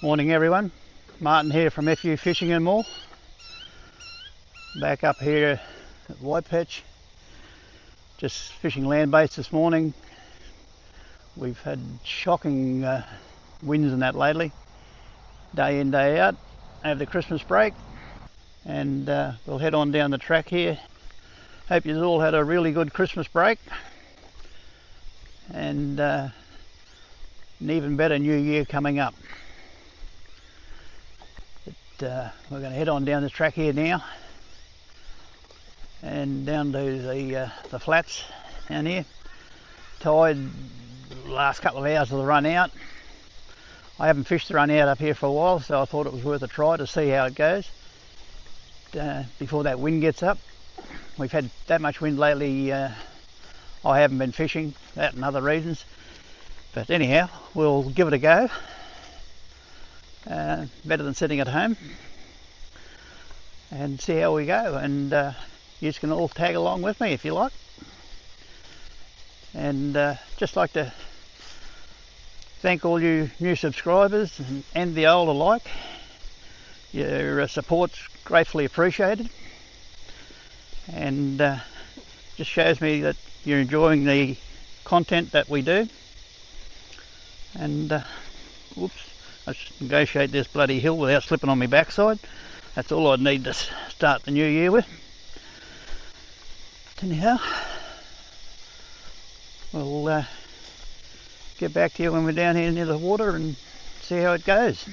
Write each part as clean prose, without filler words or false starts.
Morning everyone, Martin here from FU Fishing and More. Back up here at Whitepatch, just fishing land baits this morning. We've had shocking winds and that lately, day in day out over the Christmas break, and we'll head on down the track here. Hope you all had a really good Christmas break and an even better New Year coming up. We're going to head on down this track here now and down to the flats down here. Tide the last couple of hours of the run out. I haven't fished the run out up here for a while, so I thought it was worth a try to see how it goes before that wind gets up. We've had that much wind lately. I haven't been fishing, that and other reasons, but anyhow we'll give it a go. Better than sitting at home, and see how we go, and you can all tag along with me if you like. And just like to thank all you new subscribers and the old alike. Your support's gratefully appreciated, and just shows me that you're enjoying the content that we do. And whoops, I just negotiate this bloody hill without slipping on my backside. That's all I'd need to start the new year with. Anyhow, we'll get back to you when we're down here near the water and see how it goes.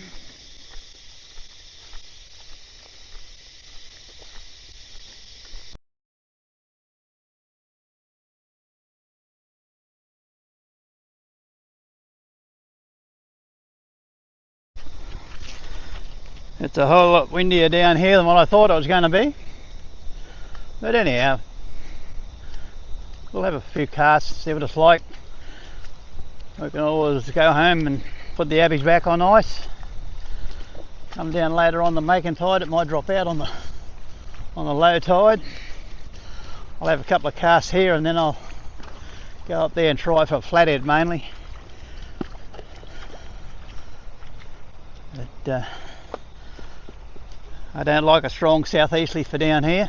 It's a whole lot windier down here than what I thought it was going to be. But anyhow, we'll have a few casts, see what it's like. We can always go home and put the abbies back on ice. Come down later on the making tide, it might drop out on the low tide. I'll have a couple of casts here and then I'll go up there and try for flathead mainly. But I don't like a strong southeasterly for down here,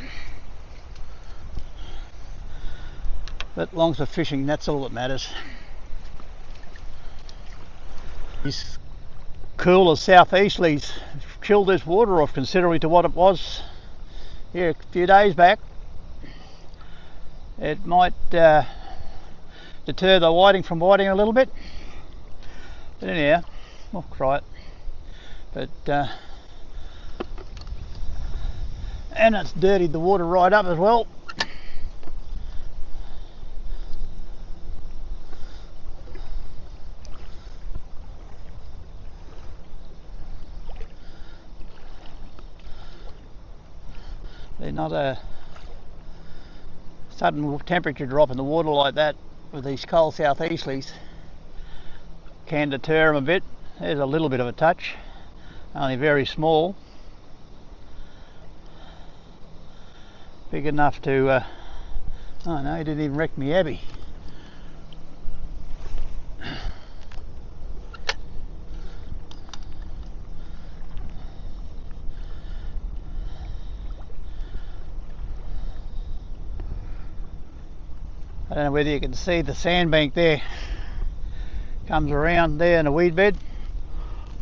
but long as we're fishing, that's all that matters. These cooler southeasterlies chilled this water off considerably to what it was here a few days back. It might deter the whiting from biting a little bit, but anyhow, we'll try it. But and it's dirtied the water right up as well. They're not a sudden temperature drop in the water like that with these cold southeasterlies can deter them a bit. There's a little bit of a touch, only very small. Big enough to, oh no, he didn't even wreck me abby. I don't know whether you can see the sandbank there, comes around there in a weed bed.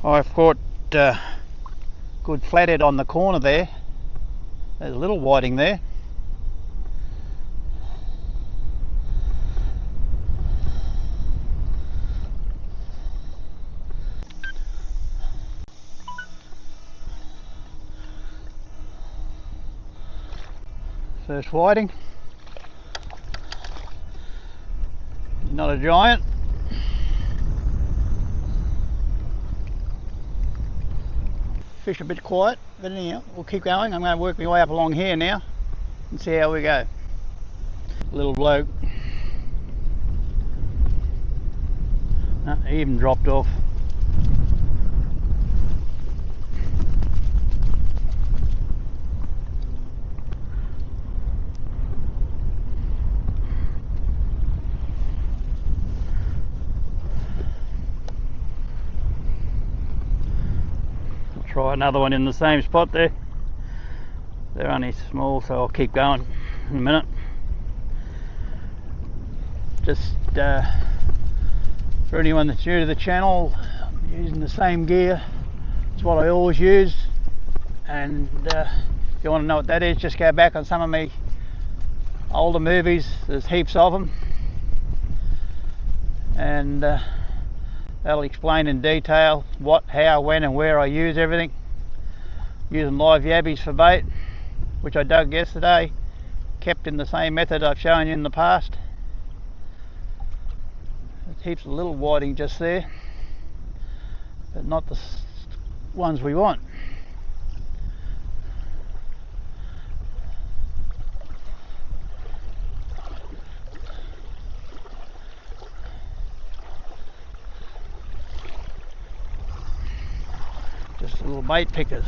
I've got good flathead on the corner there. There's a little whiting there. First whiting, not a giant. Fish a bit quiet, but anyhow, we'll keep going. I'm going to work my way up along here now and see how we go. Little bloke. He even dropped off. Try another one in the same spot there. They're only small, so I'll keep going in a minute. Just for anyone that's new to the channel, I'm using the same gear as what I always use, and if you want to know what that is, just go back on some of my older movies. There's heaps of them, and that'll explain in detail what, how, when and where I use everything. Using live yabbies for bait, which I dug yesterday, kept in the same method I've shown you in the past. There's heaps of little whiting just there, but not the ones we want. Just little bait pickers.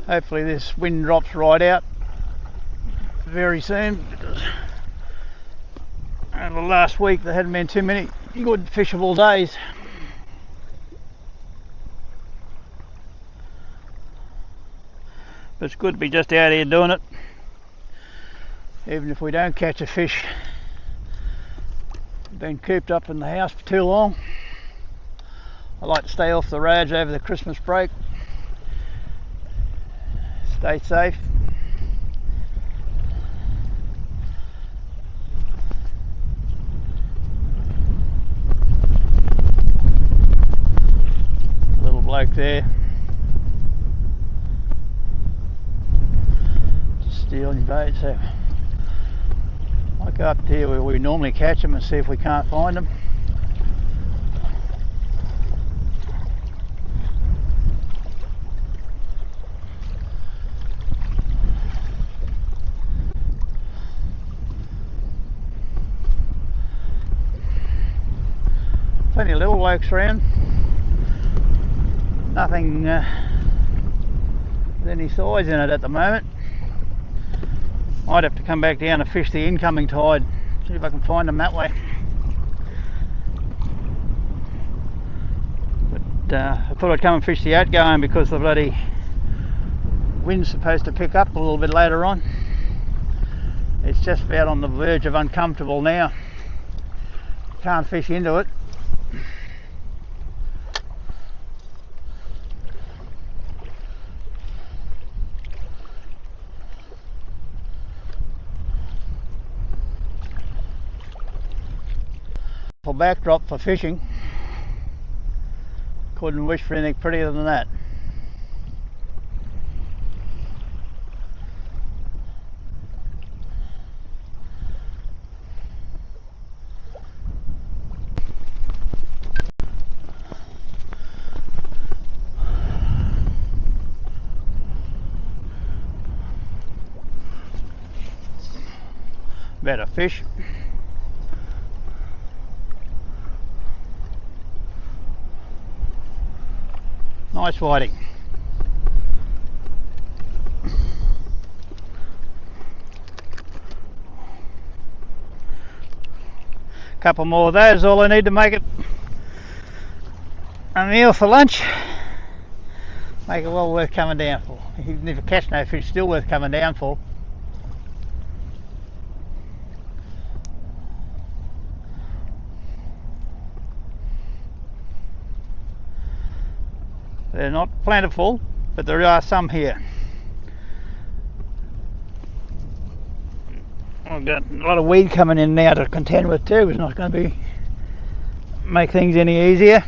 Hopefully this wind drops right out very soon, because over the last week there hadn't been too many good fishable days. But it's good to be just out here doing it, even if we don't catch a fish. Been cooped up in the house for too long. I like to stay off the roads over the Christmas break. Stay safe. Little bloke there, just stealing bait. So I go up here where we normally catch them and see if we can't find them. Plenty of little blokes around. Nothing with any size in it at the moment. Might have to come back down and fish the incoming tide, see if I can find them that way. But I thought I'd come and fish the outgoing because the bloody wind's supposed to pick up a little bit later on. It's just about on the verge of uncomfortable now. Can't fish into it. Backdrop for fishing. Couldn't wish for anything prettier than that. Better fish. Nice whiting. Couple more of those, all I need to make it a meal for lunch. Make it well worth coming down for. Even if you catch no fish, still worth coming down for. They're not plentiful, but there are some here. I've got a lot of weed coming in now to contend with too. It's not going to make things any easier.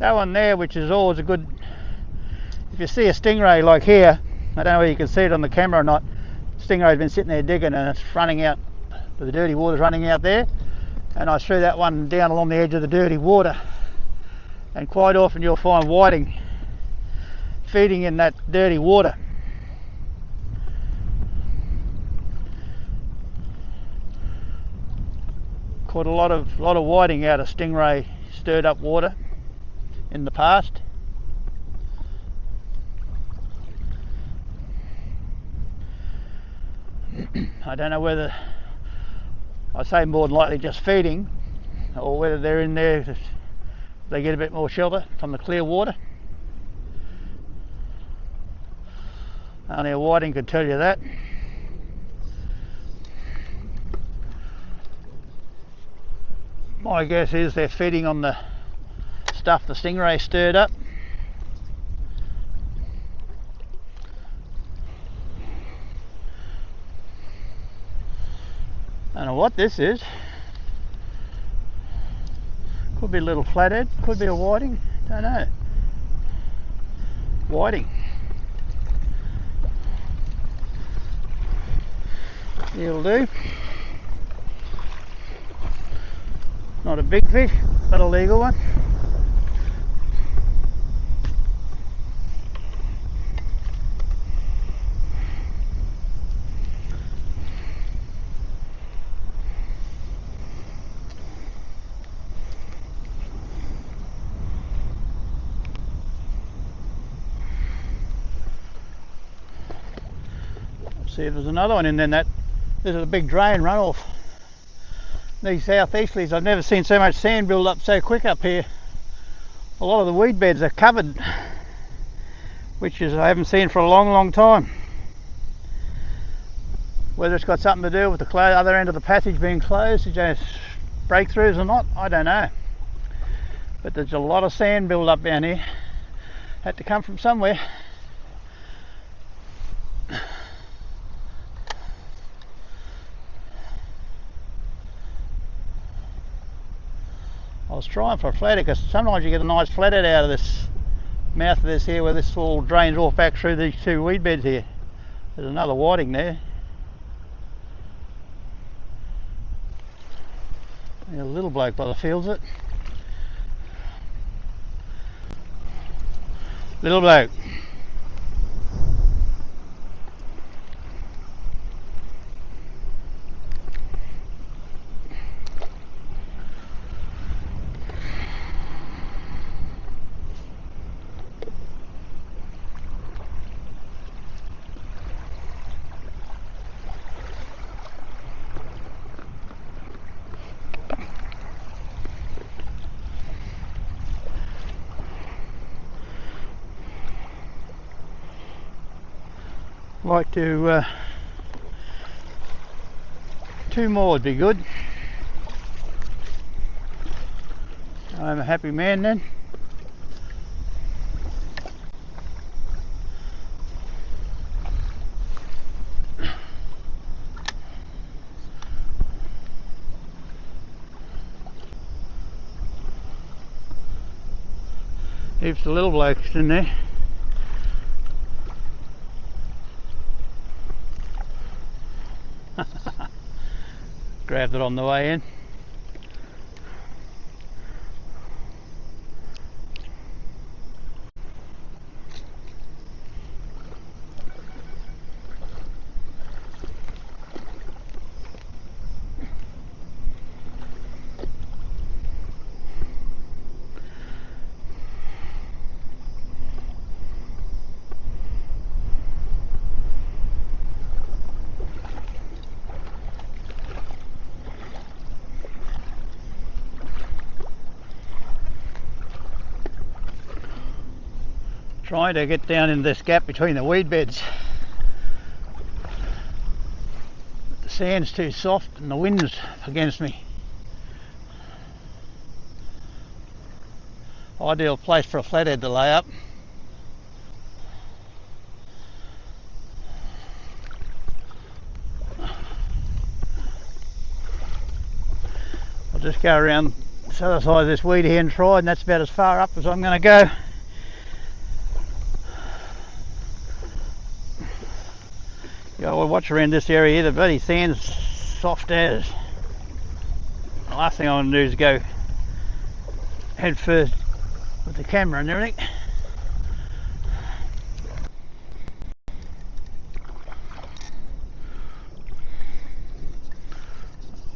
That one there, which is always a good, if you see a stingray like here, I don't know whether you can see it on the camera or not, stingray's been sitting there digging and it's running out, the dirty water's running out there, and I threw that one down along the edge of the dirty water, and quite often you'll find whiting feeding in that dirty water. Caught a lot of whiting out of stingray stirred up water in the past. I don't know whether, I say more than likely just feeding, or whether they're in there if they get a bit more shelter from the clear water. Only a whiting could tell you that. My guess is they're feeding on the stuff the stingray stirred up. I don't know what this is. Could be a little flathead, could be a whiting, don't know. Whiting. It'll do. Not a big fish, but a legal one. See if there's another one in there. This is a big drain runoff. These southeasterlies, I've never seen so much sand build up so quick up here. A lot of the weed beds are covered, which is I haven't seen for a long time. Whether it's got something to do with the other end of the passage being closed, just breakthroughs or not, I don't know. But there's a lot of sand build up down here. Had to come from somewhere. I was trying for a flathead because sometimes you get a nice flathead out of this mouth of this here, where this all drains off back through these two weed beds here. There's another whiting there. A little bloke by the feels it. Little bloke. Like to, 2 more would be good. I'm a happy man then. Heaps of little blokes in there. Grabbed it on the way in. Trying to get down in this gap between the weed beds. But the sand's too soft and the wind's against me. Ideal place for a flathead to lay up. I'll just go around This other side of this weed here and tried, and that's about as far up as I'm going to go. Yeah, we'll watch around this area here. The bloody sand's soft as. The last thing I want to do is go head first with the camera and everything.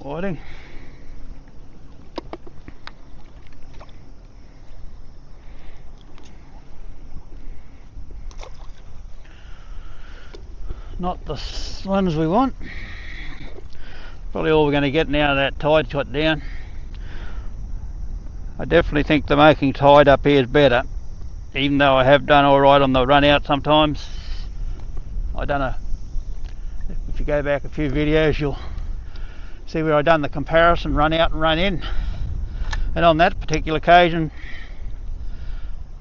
Whiting. Not the ones we want. Probably all we're going to get now that tide got down. I definitely think the making tide up here is better, even though I have done alright on the run out sometimes. I don't know, if you go back a few videos you'll see where I done the comparison, run out and run in, and on that particular occasion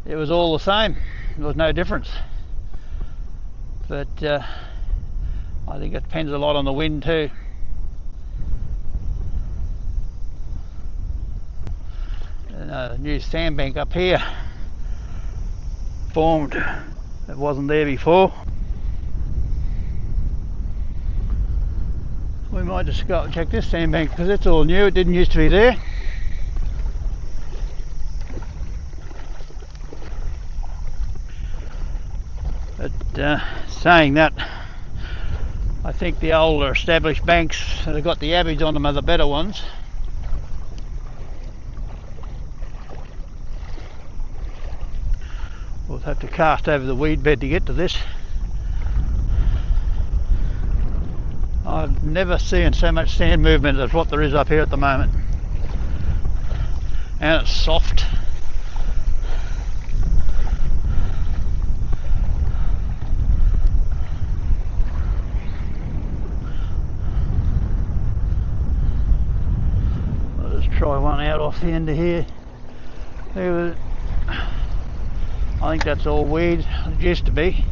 it was all the same, there was no difference. But I think it depends a lot on the wind too. And a new sandbank up here formed that wasn't there before. We might just go and check this sandbank because it's all new, it didn't used to be there. But saying that, I think the older established banks that have got the abbeys on them are the better ones. We'll have to cast over the weed bed to get to this. I've never seen so much sand movement as what there is up here at the moment. And it's soft. I'll just try one out off the end of here. I think that's all weed, it used to be.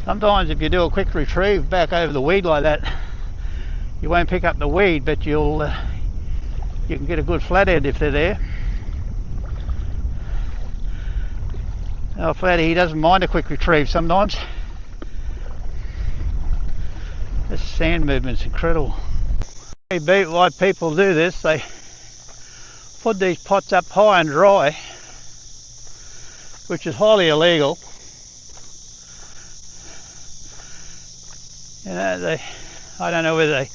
Sometimes if you do a quick retrieve back over the weed like that, you won't pick up the weed, but you can get a good flathead if they're there. Our flathead, he doesn't mind a quick retrieve sometimes. This sand movement's incredible. Why people do this, they put these pots up high and dry, which is highly illegal. You know, I don't know whether they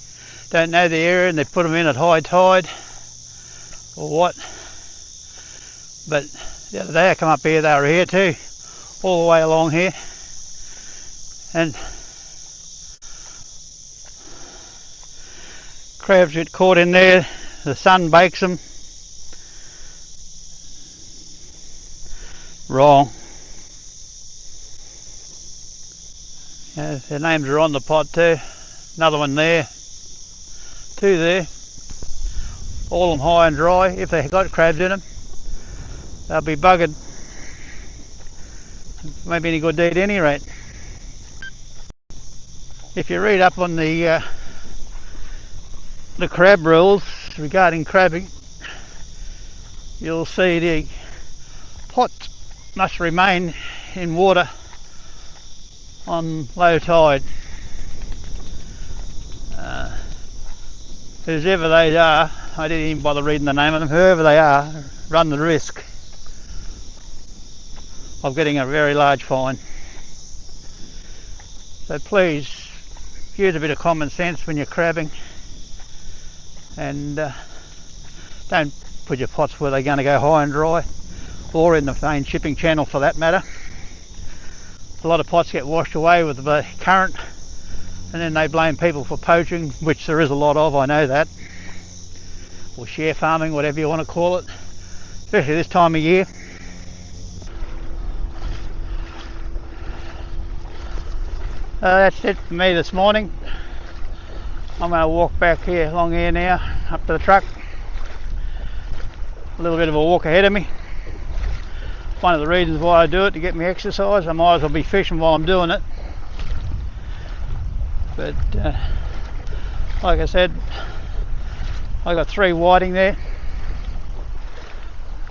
don't know the area and they put them in at high tide or what. But the other day I come up here, they were here too, all the way along here. And crabs get caught in there, the sun bakes them. Wrong. Yeah, their names are on the pot too. Another one there. Two there. All of them high and dry. If they've got crabs in them, they'll be buggered. Won't be any good deed at any rate. If you read up on the crab rules regarding crabbing, you'll see the pots must remain in water on low tide. Whoever they are, I didn't even bother reading the name of them, whoever they are, run the risk of getting a very large fine. So please use a bit of common sense when you're crabbing, and don't put your pots where they're going to go high and dry, or in the main shipping channel for that matter. A lot of pots get washed away with the current, and then they blame people for poaching, which there is a lot of, I know that, or share farming, whatever you want to call it, especially this time of year. That's it for me this morning. I'm going to walk back here along here now, up to the truck. A little bit of a walk ahead of me. one of the reasons why I do it, to get me exercise. I might as well be fishing while I'm doing it. But like I said, I got 3 whiting there.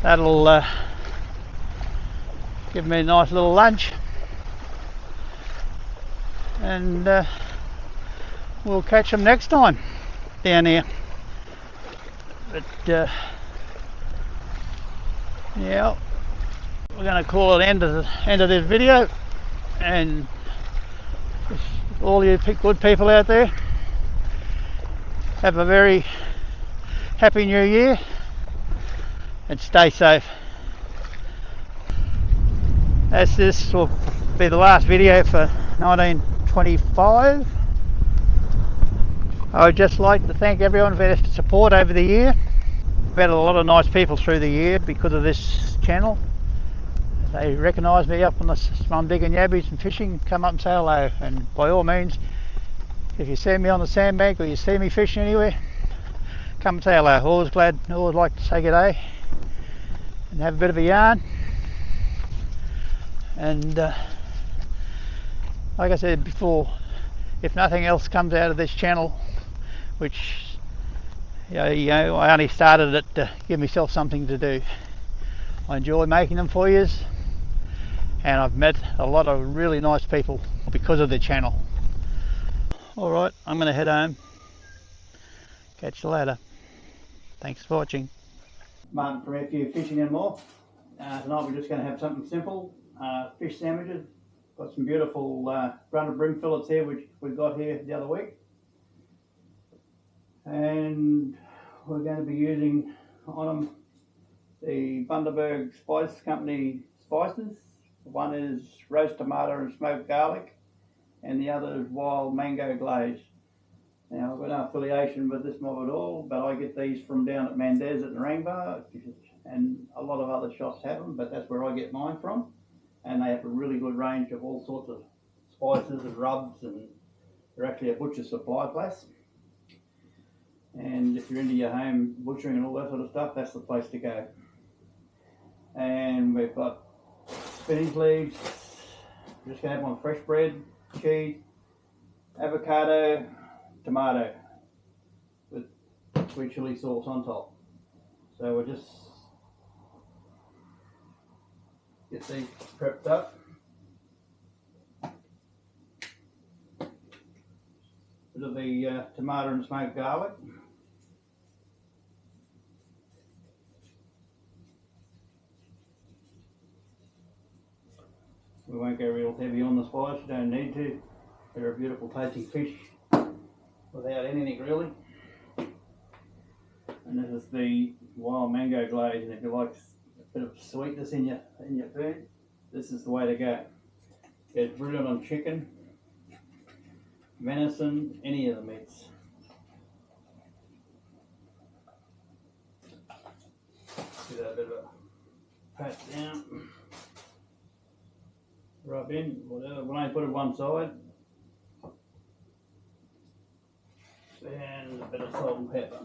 That'll give me a nice little lunch, and we'll catch them next time down here. But yeah, we're going to call it end of this video, and all you good people out there, have a very happy new year and stay safe. As this will be the last video for 1925, I would just like to thank everyone for their support over the year. I've had a lot of nice people through the year because of this channel. They recognise me up on the Mum digging yabbies and fishing, come up and say hello. And by all means, if you see me on the sandbank or you see me fishing anywhere, come and say hello. Always like to say good day and have a bit of a yarn. And like I said before, if nothing else comes out of this channel, which you know, I only started it to give myself something to do. I enjoy making them for you, and I've met a lot of really nice people because of the channel. Alright, I'm going to head home. Catch you later. Thanks for watching. Martin from FU Fishing and More. Tonight we're just going to have something simple. Fish sandwiches. Got some beautiful run of brim fillets here, which we got here the other week. And we're going to be using on them the Bundaberg Spice Company spices. One is roast tomato and smoked garlic, and the other is wild mango glaze. Now, I've got no affiliation with this mob at all, but I get these from down at Mendez at the Rainbow, and a lot of other shops have them, but that's where I get mine from. And they have a really good range of all sorts of spices and rubs, and they're actually a butcher supply place. And if you're into your home butchering and all that sort of stuff, that's the place to go. And we've got spinach leaves. I'm just going to have my fresh bread, cheese, avocado, tomato with sweet chili sauce on top. So we'll just get these prepped up. Bit of the tomato and smoked garlic. We won't go real heavy on the spice, you don't need to. They're a beautiful tasting fish without anything really. And this is the wild mango glaze, and if you like a bit of sweetness in your food, this is the way to go. It's brilliant on chicken, venison, any of the meats. Give that a bit of a pat down. Rub in, whatever. When I put it one side, and a bit of salt and pepper.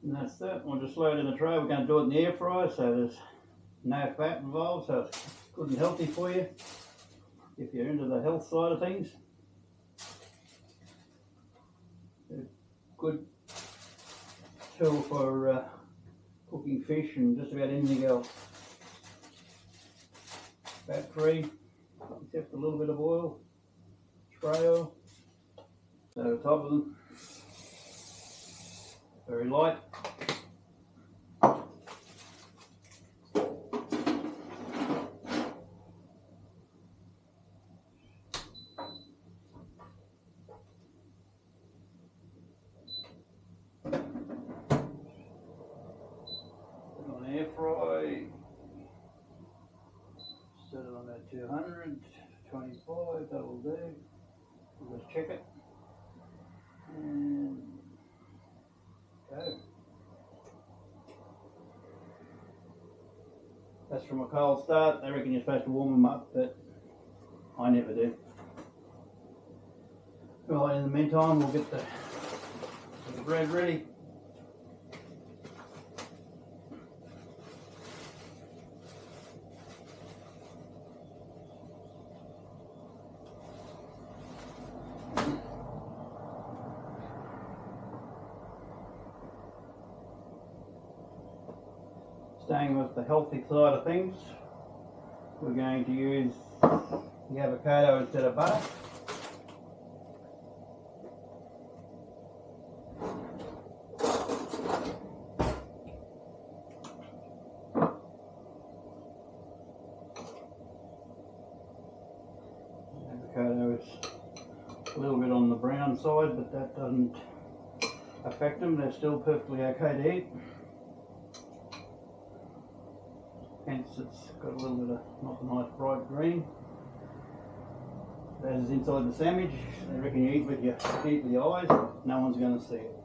And that's it. We'll just load in the tray. We're going to do it in the air fryer, so there's no fat involved, so it's good and healthy for you if you're into the health side of things. A good tool for cooking fish and just about anything else. Fat free, except a little bit of oil, spray oil. So the top of them, very light. Air fry, set it on that 200, 25, that'll do. We'll just check it. And go. That's from a cold start. They reckon you're supposed to warm them up, but I never do. Right, in the meantime, we'll get the bread ready. Staying with the healthy side of things, we're going to use the avocado instead of butter. Avocado is a little bit on the brown side, but that doesn't affect them. They're still perfectly okay to eat. Hence it's got a little bit of not a nice bright green. That is inside the sandwich. They reckon you eat with your eyes, no one's going to see it.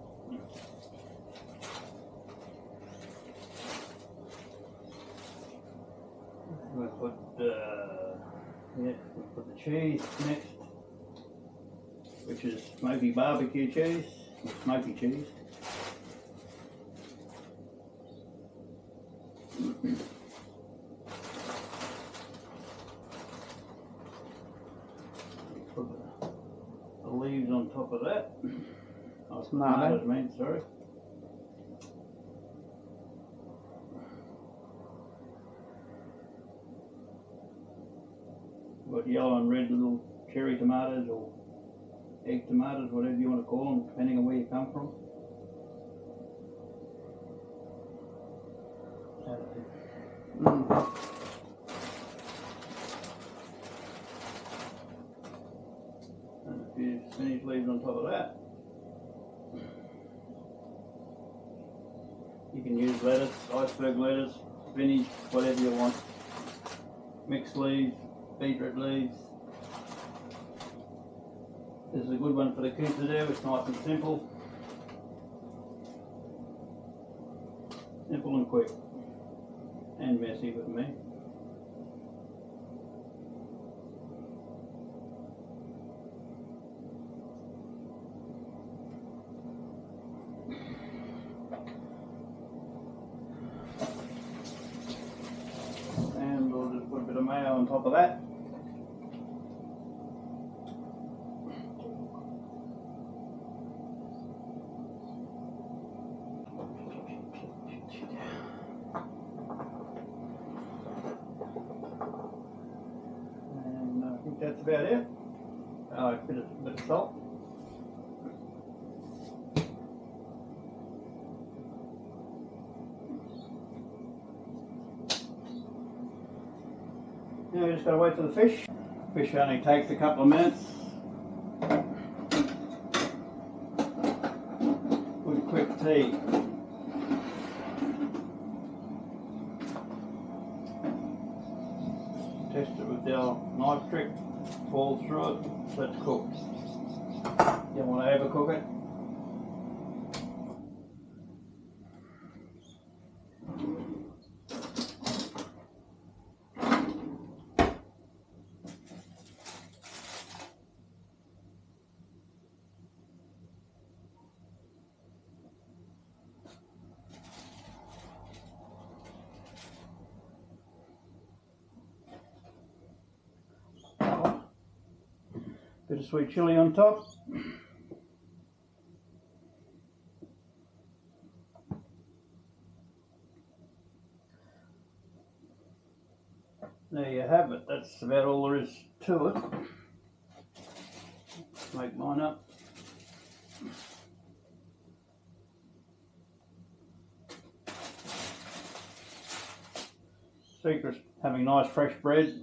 We'll put the cheese next, which is smoky barbecue cheese, smoky cheese. Put the leaves on top of that. Oh, tomatoes, I mean, sorry. Got yellow and red little cherry tomatoes or egg tomatoes, whatever you want to call them, depending on where you come from. And a few spinach leaves on top of that. You can use lettuce, iceberg lettuce, spinach, whatever you want. Mixed leaves, beetroot leaves. This is a good one for the kids to do. It's nice and simple. Simple and quick. And messy with me. And we'll just put a bit of mayo on top of that. That's about it. Oh, a bit of salt. Now we just got to wait for the fish. Fish only takes a couple of minutes. Good quick tea. Test it with our knife trick. Falls through it, so it's cooked. You don't want to overcook it. Bit of sweet chilli on top. There you have it. That's about all there is to it. Make mine up. Secret, having nice fresh bread.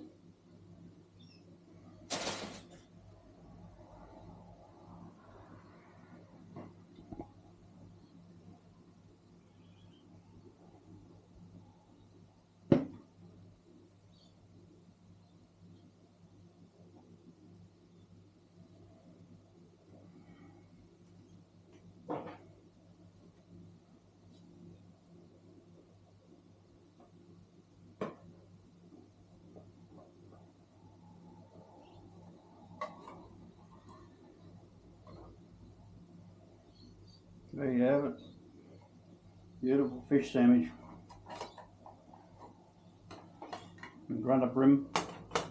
There you have it. Beautiful fish sandwich. And grunter brim.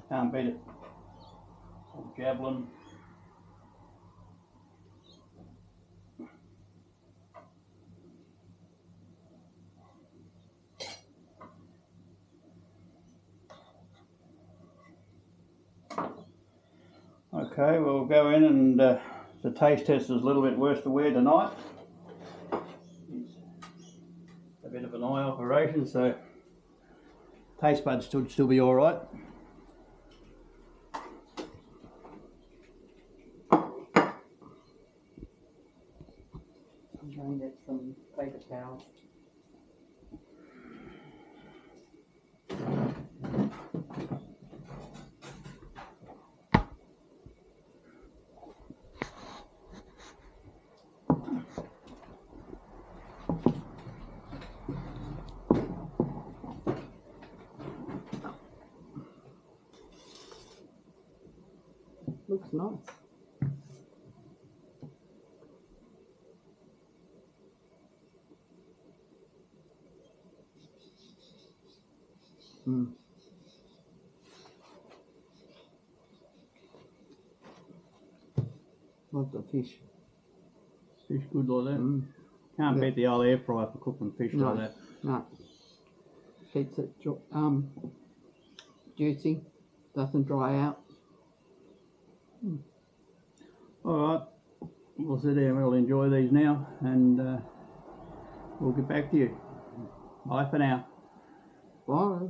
Can't beat it. Or javelin. Okay, we'll go in and the taste test is a little bit worse for wear tonight. It's a bit of an eye operation, so taste buds should still be alright. I'm going to get some paper towels. Looks nice. Mm. Love the fish. Fish good like that. Mm. Can't Yeah. beat the old air fryer for cooking fish No. like that. No. Keeps it juicy. Doesn't dry out. Alright, we'll sit there and we'll enjoy these now, and we'll get back to you. Bye for now. Bye.